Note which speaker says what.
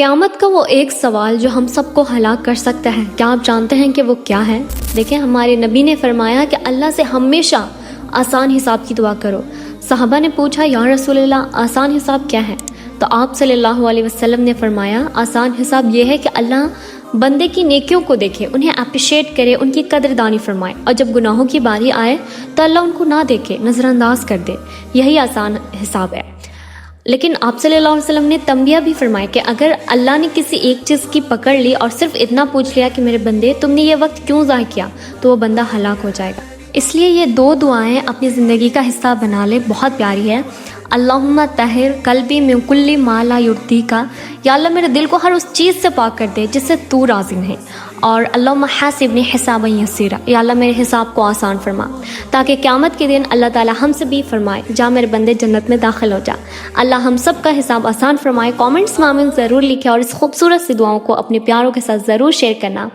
Speaker 1: قیامت کا وہ ایک سوال جو ہم سب کو ہلاک کر سکتا ہے، کیا آپ جانتے ہیں کہ وہ کیا ہے؟ دیکھیں، ہمارے نبی نے فرمایا کہ اللہ سے ہمیشہ آسان حساب کی دعا کرو۔ صحابہ نے پوچھا، یا رسول اللہ، آسان حساب کیا ہے؟ تو آپ صلی اللہ علیہ وسلم نے فرمایا، آسان حساب یہ ہے کہ اللہ بندے کی نیکیوں کو دیکھے، انہیں اپریشیٹ کرے، ان کی قدردانی فرمائے، اور جب گناہوں کی باری آئے تو اللہ ان کو نہ دیکھے، نظر انداز کر دے۔ یہی آسان حساب ہے۔ لیکن آپ صلی اللہ علیہ وسلم نے تنبیہ بھی فرمایا کہ اگر اللہ نے کسی ایک چیز کی پکڑ لی اور صرف اتنا پوچھ لیا کہ میرے بندے تم نے یہ وقت کیوں ضائع کیا، تو وہ بندہ ہلاک ہو جائے گا۔ اس لیے یہ دو دعائیں اپنی زندگی کا حصہ بنا لے، بہت پیاری ہے۔ اللہم طہر قلبی من کل ما لا یرضیک، یا اللہ میرے دل کو ہر اس چیز سے پاک کر دے جس سے تو راضی نہیں، اور اللہم حاسبنی حسابا یسیرا، یا اللہ میرے حساب کو آسان فرما، تاکہ قیامت کے دن اللہ تعالی ہم سے بھی فرمائے، جا میرے بندے جنت میں داخل ہو جا۔ اللہ ہم سب کا حساب آسان فرمائے۔ کامنٹس میں آمین ضرور لکھیں، اور اس خوبصورت سی دعاؤں کو اپنے پیاروں کے ساتھ ضرور شیئر کرنا۔